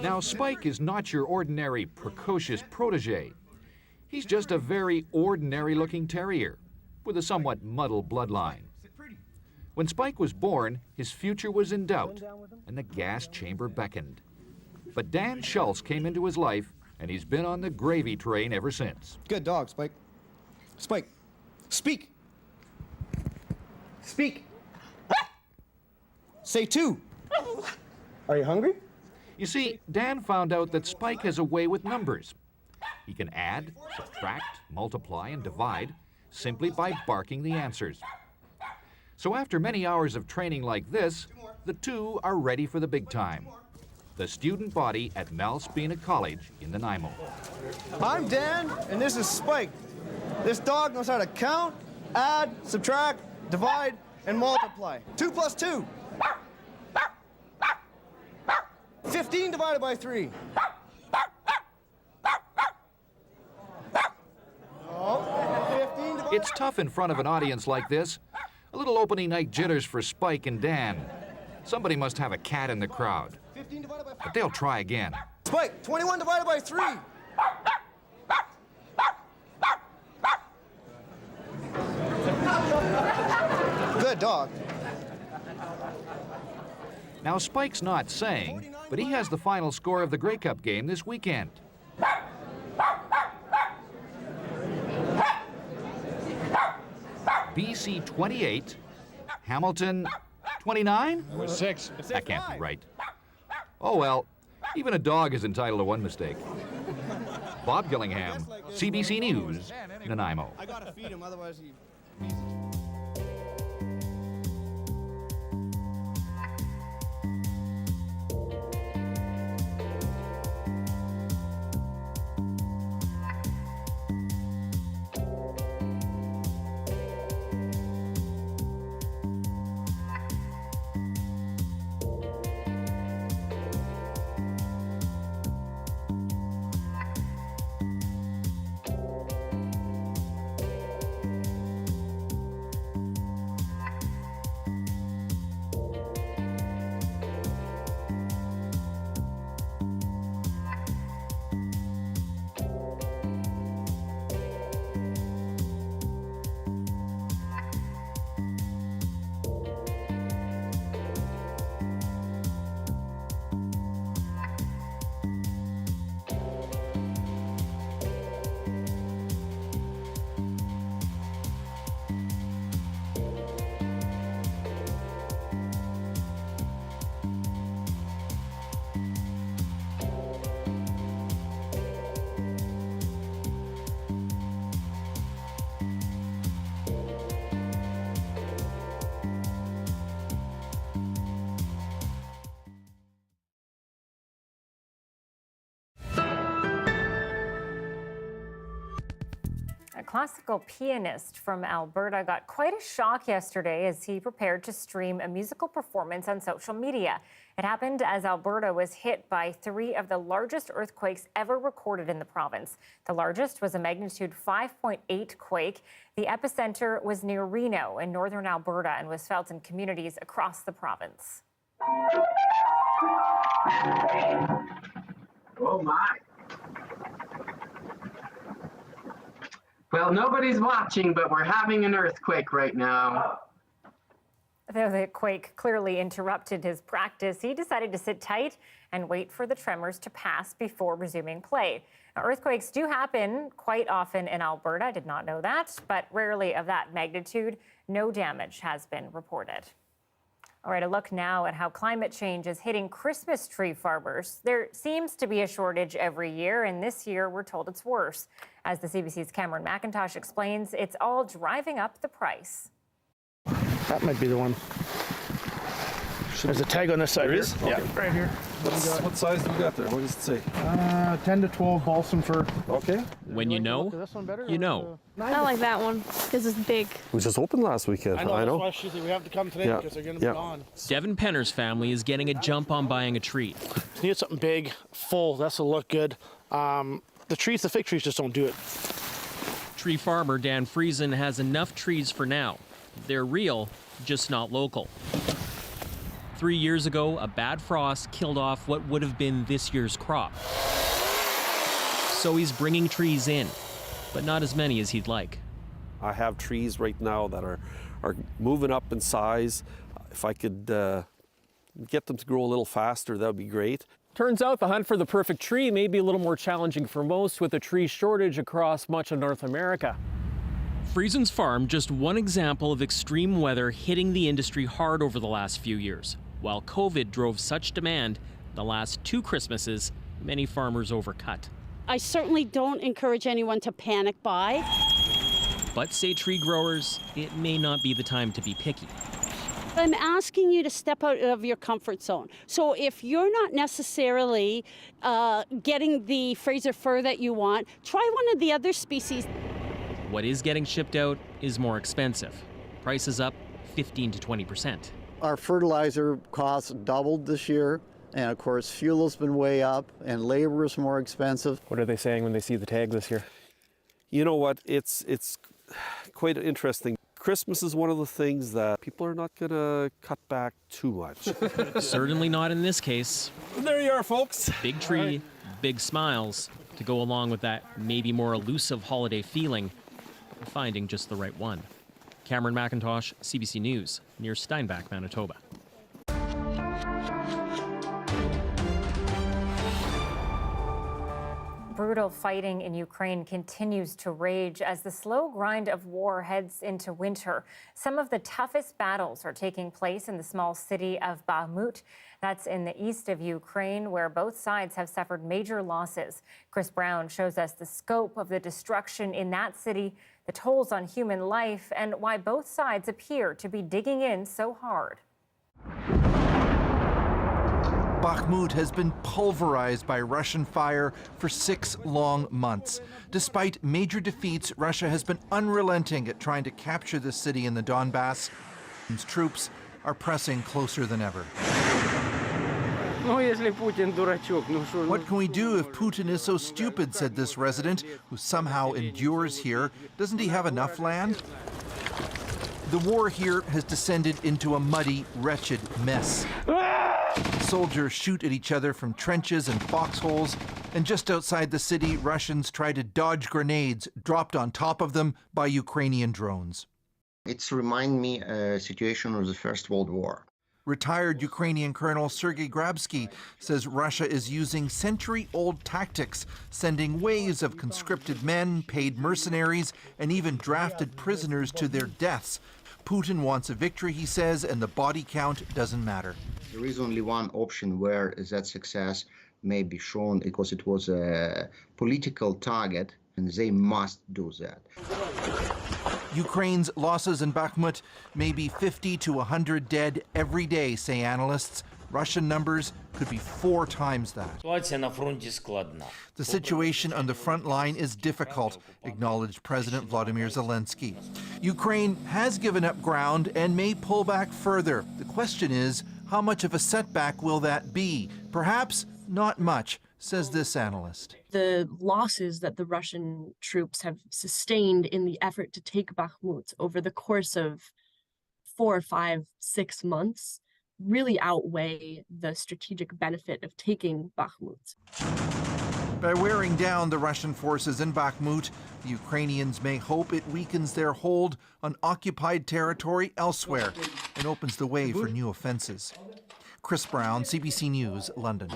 Now, Spike is not your ordinary precocious protege. He's just a very ordinary-looking terrier with a somewhat muddled bloodline. When Spike was born, his future was in doubt, and the gas chamber beckoned. But Dan Schultz came into his life, and he's been on the gravy train ever since. Good dog, Spike. Spike, speak. Speak. Say two. Are you hungry? You see, Dan found out that Spike has a way with numbers. He can add, subtract, multiply, and divide simply by barking the answers. So after many hours of training like this, the two are ready for the big time. The student body at Malspina College in Nanaimo. I'm Dan, and this is Spike. This dog knows how to count, add, subtract, divide, and multiply. 2 plus 2. 15 divided by 3. It's tough in front of an audience like this. A little opening night jitters for Spike and Dan. Somebody must have a cat in the crowd. But they'll try again. Spike, 21 divided by 3. Good dog. Now, Spike's not saying, but he has the final score of the Grey Cup game this weekend. BC 28, Hamilton 29? Or 6. That can't be right. Oh well, even a dog is entitled to one mistake. Bob Gillingham, CBC News, Nanaimo. I gotta feed him, otherwise he... classical pianist from Alberta got quite a shock yesterday as he prepared to stream a musical performance on social media. It happened as Alberta was hit by 3 of the largest earthquakes ever recorded in the province. The largest was a magnitude 5.8 quake. The epicenter was near Reno in northern Alberta and was felt in communities across the province. Oh my. Well, nobody's watching, but we're having an earthquake right now. Though the quake clearly interrupted his practice, he decided to sit tight and wait for the tremors to pass before resuming play. Now, earthquakes do happen quite often in Alberta. I did not know that, but rarely of that magnitude. No damage has been reported. All right, a look now at how climate change is hitting Christmas tree farmers. There seems to be a shortage every year, and this year we're told it's worse. As the CBC's Cameron McIntosh explains, it's all driving up the price. That might be the one. There's a tag on this side. There is? Yeah, right here. What size do we got there? What does it say? 10 to 12 balsam fir. Okay. When you know, you know. I like that one because it's big. We just opened last weekend. I know. That's why we have to come today because they're going to be gone. Devin Penner's family is getting a jump on buying a tree. Just need something big, full. That's to look good. The fig trees just don't do it. Tree farmer Dan Friesen has enough trees for now. They're real, just not local. 3 years ago, a bad frost killed off what would have been this year's crop. So he's bringing trees in, but not as many as he'd like. I have trees right now that are moving up in size. If I could get them to grow a little faster, that would be great. Turns out the hunt for the perfect tree may be a little more challenging for most with a tree shortage across much of North America. Friesen's farm, just one example of extreme weather hitting the industry hard over the last few years. While COVID drove such demand, the last 2 Christmases, many farmers overcut. I certainly don't encourage anyone to panic buy. But say tree growers, it may not be the time to be picky. I'm asking you to step out of your comfort zone. So if you're not necessarily getting the Fraser fir that you want, try one of the other species. What is getting shipped out is more expensive. Prices up 15 to 20%. Our fertilizer costs doubled this year, and of course fuel's been way up and labor is more expensive. What are they saying when they see the tag this year? You know what, it's quite interesting. Christmas is one of the things that people are not going to cut back too much. Certainly not in this case. There you are, folks. Big tree, big smiles to go along with that maybe more elusive holiday feeling. Finding just the right one. Cameron McIntosh, CBC News, near Steinbach, Manitoba. Brutal fighting in Ukraine continues to rage as the slow grind of war heads into winter. Some of the toughest battles are taking place in the small city of Bakhmut. That's in the east of Ukraine, where both sides have suffered major losses. Chris Brown shows us the scope of the destruction in that city, the tolls on human life, and why both sides appear to be digging in so hard. Bakhmut has been pulverized by Russian fire for 6 long months. Despite major defeats, Russia has been unrelenting at trying to capture the city in the Donbass. Its troops are pressing closer than ever. What can we do if Putin is so stupid, said this resident, who somehow endures here. Doesn't he have enough land? The war here has descended into a muddy, wretched mess. Soldiers shoot at each other from trenches and foxholes, and just outside the city, Russians try to dodge grenades dropped on top of them by Ukrainian drones. It's remind me a situation of the First World War. Retired Ukrainian Colonel Sergei Grabsky says Russia is using century-old tactics, sending waves of conscripted men, paid mercenaries, and even drafted prisoners to their deaths. Putin wants a victory, he says, and the body count doesn't matter. There is only one option where that success may be shown because it was a political target, and they must do that. Ukraine's losses in Bakhmut may be 50 to 100 dead every day, say analysts. Russian numbers could be 4 times that. The situation on the front line is difficult, acknowledged President Vladimir Zelensky. Ukraine has given up ground and may pull back further. The question is, how much of a setback will that be? Perhaps not much, says this analyst. The losses that the Russian troops have sustained in the effort to take Bakhmut over the course of 4, 5, 6 months really outweigh the strategic benefit of taking Bakhmut. By wearing down the Russian forces in Bakhmut, the Ukrainians may hope it weakens their hold on occupied territory elsewhere and opens the way for new offenses. Chris Brown, CBC News, London.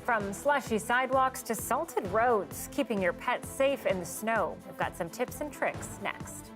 From slushy sidewalks to salted roads, keeping your pets safe in the snow. We've got some tips and tricks next.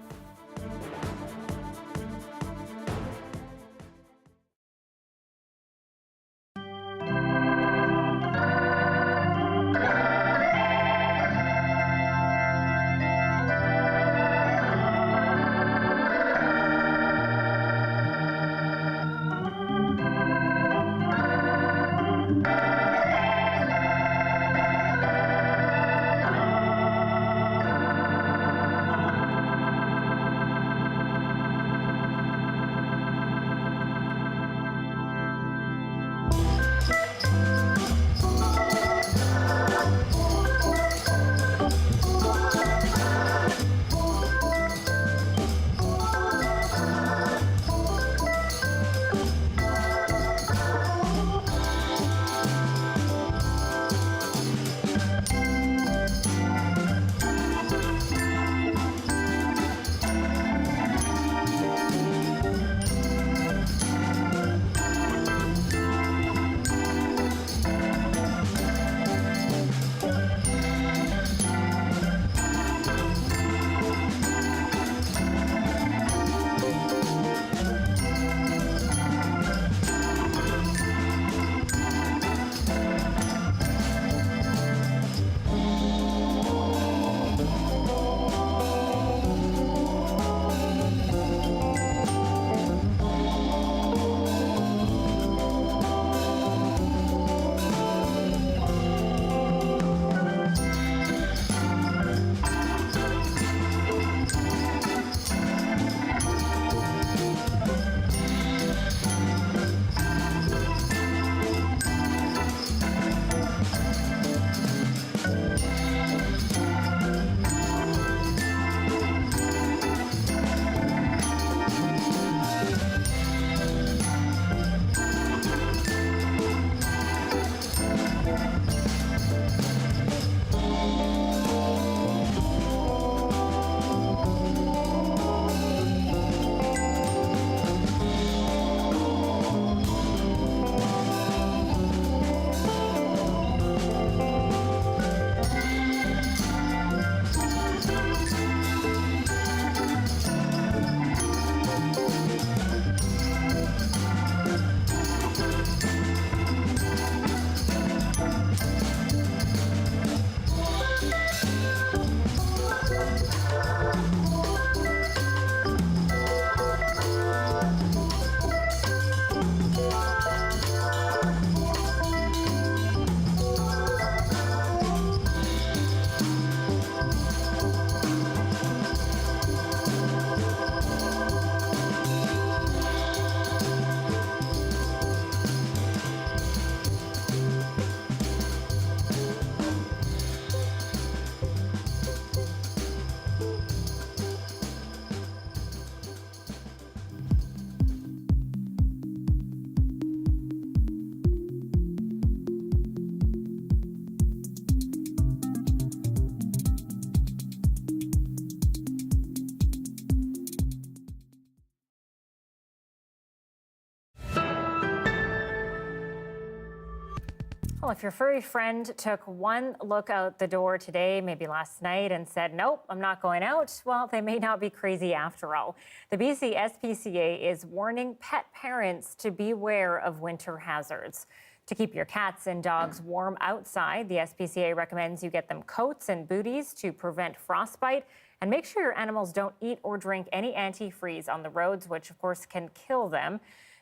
Well, if your furry friend took one look out the door today, maybe last night, and said, nope, I'm not going out, well, they may not be crazy after all. The BC SPCA is warning pet parents to beware of winter hazards. To keep your cats and dogs warm outside, the SPCA recommends you get them coats and booties to prevent frostbite, and make sure your animals don't eat or drink any antifreeze on the roads, which of course can kill them.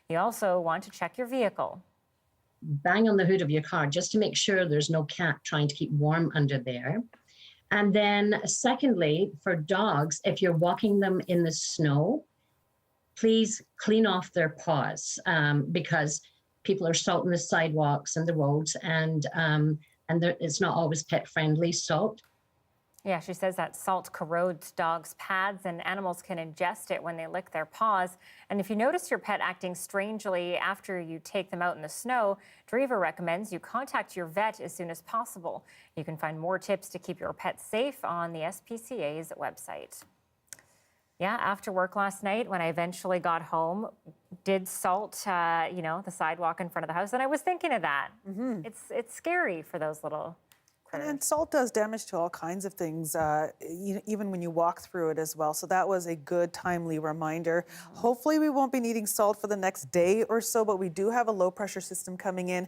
You also want to check your vehicle. Bang on the hood of your car just to make sure there's no cat trying to keep warm under there. And then secondly, for dogs, if you're walking them in the snow, please clean off their paws because people are salting the sidewalks and the roads, and it's not always pet-friendly salt. Yeah, she says that salt corrodes dogs' pads and animals can ingest it when they lick their paws. And if you notice your pet acting strangely after you take them out in the snow, Driva recommends you contact your vet as soon as possible. You can find more tips to keep your pet safe on the SPCA's website. Yeah, after work last night, when I eventually got home, did salt, the sidewalk in front of the house. And I was thinking of that. It's scary for those little critters. And salt does damage to all kinds of things, even when you walk through it as well. So that was a good, timely reminder. Hopefully we won't be needing salt for the next day or so, but we do have a low pressure system coming in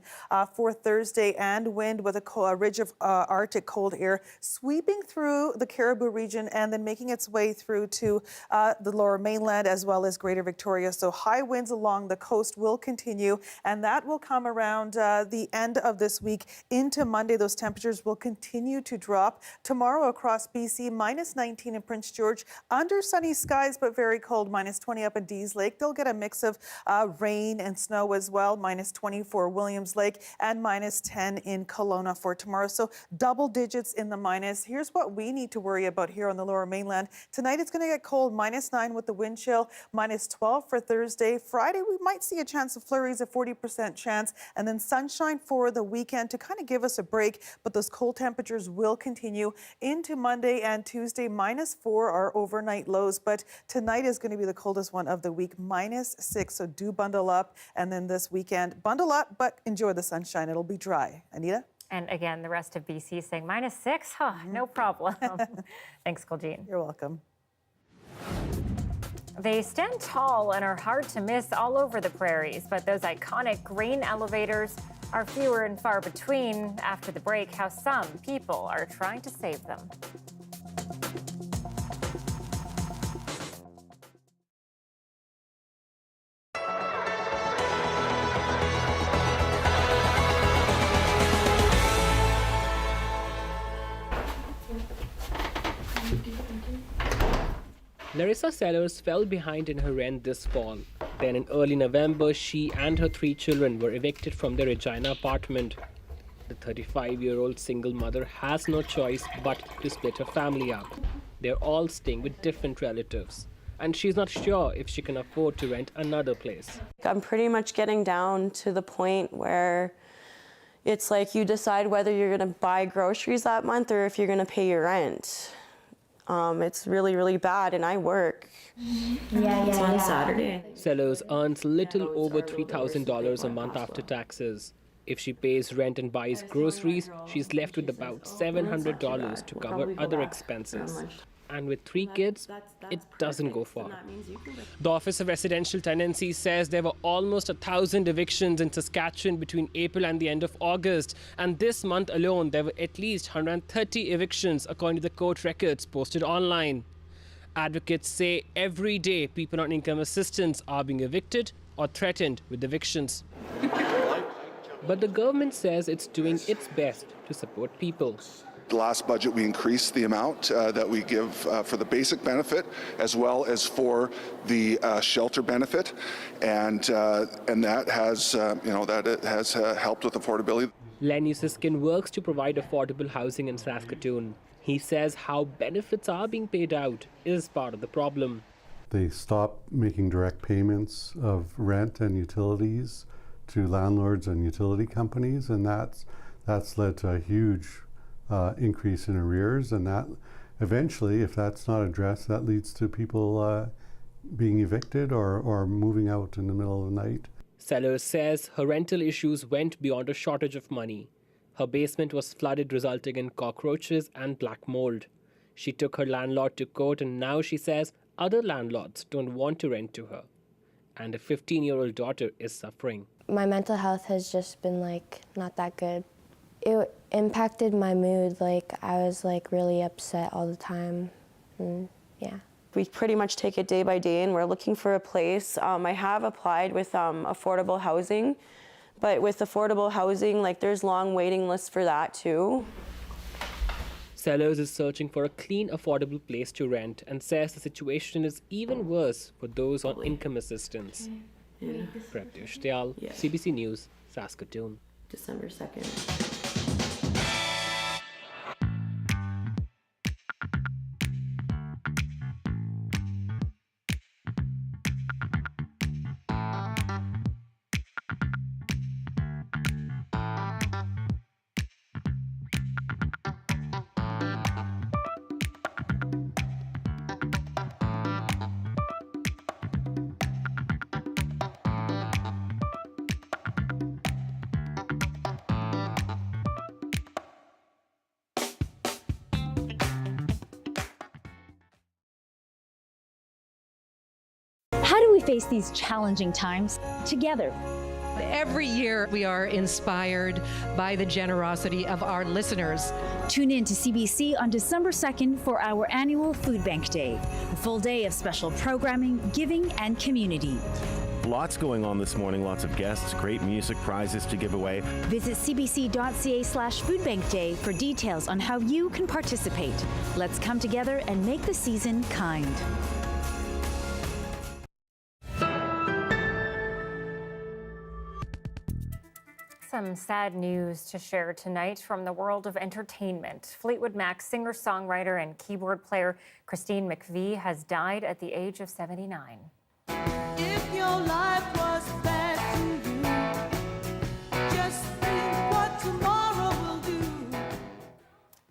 for Thursday, and wind with a ridge of Arctic cold air sweeping through the Caribou region and then making its way through to the lower mainland as well as Greater Victoria. So high winds along the coast will continue, and that will come around the end of this week into Monday. Those temperatures will continue to drop. Tomorrow across BC, -19 in Prince George, under sunny skies but very cold, -20 up at Dease Lake. They'll get a mix of rain and snow as well, -20 for Williams Lake and -10 in Kelowna for tomorrow. So double digits in the minus. Here's what we need to worry about here on the lower mainland. Tonight it's going to get cold, -9 with the wind chill, -12 for Thursday. Friday we might see a chance of flurries, a 40% chance, and then sunshine for the weekend to kind of give us a break, but those cold temperatures will continue into Monday and Tuesday. -4 are overnight lows, but tonight is going to be the coldest one of the week, -6. So do bundle up, and then this weekend, bundle up, but enjoy the sunshine. It'll be dry. Anita? And again, the rest of BC saying -6. Oh, no problem. Thanks, Kuljeet. You're welcome. They stand tall and are hard to miss all over the prairies, but those iconic grain elevators are fewer and far between. After the break, how some people are trying to save them. Larissa Sellers fell behind in her rent this fall. Then in early November, she and her 3 children were evicted from their Regina apartment. The 35-year-old single mother has no choice but to split her family up. They're all staying with different relatives, and she's not sure if she can afford to rent another place. I'm pretty much getting down to the point where it's like you decide whether you're going to buy groceries that month or if you're going to pay your rent. It's really, really bad, and I work. On Saturday. Sellers earns little over $3,000 a month after taxes. If she pays rent and buys groceries, she's left with about $700 to cover other expenses. And with 3 kids, it doesn't go far. The Office of Residential Tenancy says there were almost 1,000 evictions in Saskatchewan between April and the end of August. And this month alone, there were at least 130 evictions, according to the court records posted online. Advocates say every day people on income assistance are being evicted or threatened with evictions. But the government says it's doing its best to support people. The last budget, we increased the amount that we give for the basic benefit, as well as for the shelter benefit, and that has, helped with affordability. Len Usiskin works to provide affordable housing in Saskatoon. He says how benefits are being paid out is part of the problem. They stopped making direct payments of rent and utilities to landlords and utility companies, and that's led to a huge increase in arrears, and that eventually, if that's not addressed, that leads to people being evicted or moving out in the middle of the night. Sellers says her rental issues went beyond a shortage of money. Her basement was flooded, resulting in cockroaches and black mold. She took her landlord to court, and now she says other landlords don't want to rent to her. And a 15-year-old daughter is suffering. My mental health has just been not that good. It impacted my mood. I was really upset all the time. And, yeah. We pretty much take it day by day, and we're looking for a place. I have applied with affordable housing, but with affordable housing, like there's long waiting lists for that too. Sellers is searching for a clean, affordable place to rent and says the situation is even worse for those on income assistance. Pratyush Dayal, CBC News, Saskatoon. December 2nd. How do we face these challenging times together? Every year we are inspired by the generosity of our listeners. Tune in to CBC on December 2nd for our annual Food Bank Day, a full day of special programming, giving, and community. Lots going on this morning, lots of guests, great music, prizes to give away. Visit cbc.ca/foodbankday for details on how you can participate. Let's come together and make the season kind. Some sad news to share tonight from the world of entertainment. Fleetwood Mac's singer-songwriter and keyboard player Christine McVie has died at the age of 79. If your life was bad to you, just think what tomorrow will do.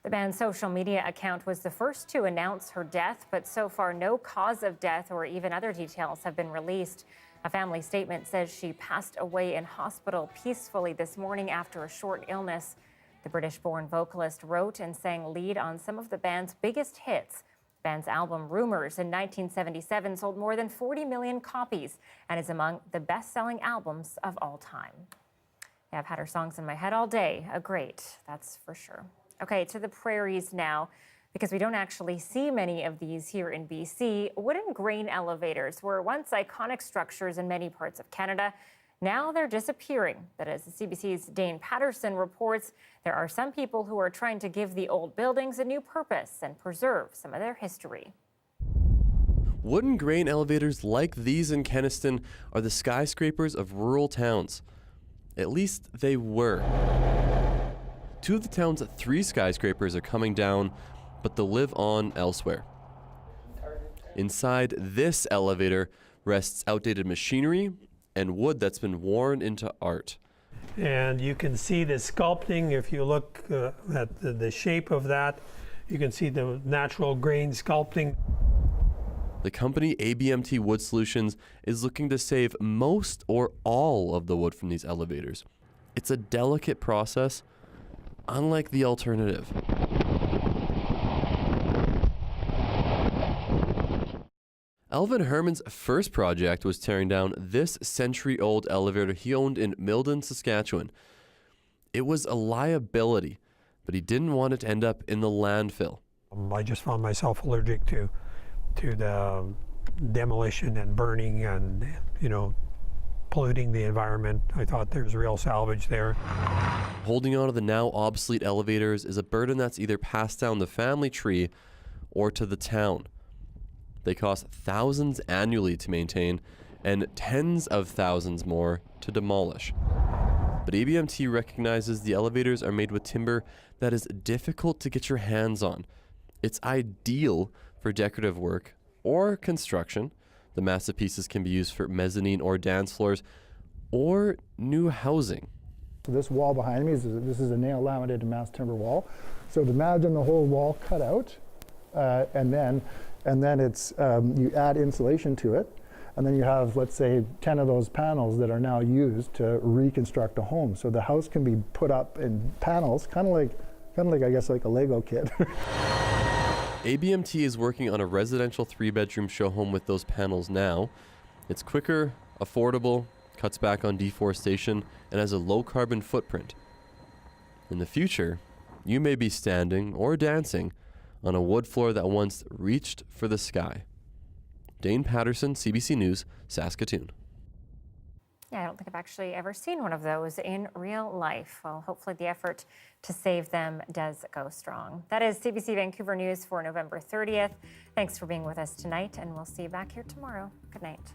The band's social media account was the first to announce her death, but so far no cause of death or even other details have been released. A family statement says she passed away in hospital peacefully this morning after a short illness. The British-born vocalist wrote and sang lead on some of the band's biggest hits. The band's album Rumors in 1977 sold more than 40 million copies and is among the best-selling albums of all time. Yeah, I've had her songs in my head all day. A great, that's for sure. Okay, to the prairies now. Because we don't actually see many of these here in BC, wooden grain elevators were once iconic structures in many parts of Canada. Now they're disappearing. But as the CBC's Dane Patterson reports, there are some people who are trying to give the old buildings a new purpose and preserve some of their history. Wooden grain elevators like these in Kenniston are the skyscrapers of rural towns. At least they were. Two of the town's 3 skyscrapers are coming down, but they'll live on elsewhere. Inside this elevator rests outdated machinery and wood that's been worn into art. And you can see the sculpting. If you look at the shape of that, you can see the natural grain sculpting. The company ABMT Wood Solutions is looking to save most or all of the wood from these elevators. It's a delicate process, unlike the alternative. Alvin Herman's first project was tearing down this century-old elevator he owned in Milden, Saskatchewan. It was a liability, but he didn't want it to end up in the landfill. I just found myself allergic to the demolition and burning and, polluting the environment. I thought there's real salvage there. Holding on to the now obsolete elevators is a burden that's either passed down the family tree or to the town. They cost thousands annually to maintain and tens of thousands more to demolish. But ABMT recognizes the elevators are made with timber that is difficult to get your hands on. It's ideal for decorative work or construction. The massive pieces can be used for mezzanine or dance floors or new housing. So this wall behind me, this is a nail laminated mass timber wall. So imagine the whole wall cut out and then it's you add insulation to it, and then you have, let's say, 10 of those panels that are now used to reconstruct a home. So the house can be put up in panels, kind of like I guess like a Lego kit. ABMT is working on a residential 3-bedroom show home with those panels now. It's quicker, affordable, cuts back on deforestation, and has a low carbon footprint. In the future, you may be standing or dancing on a wood floor that once reached for the sky. Dane Patterson, CBC News, Saskatoon. Yeah, I don't think I've actually ever seen one of those in real life. Well, hopefully the effort to save them does go strong. That is CBC Vancouver News for November 30th. Thanks for being with us tonight, and we'll see you back here tomorrow. Good night.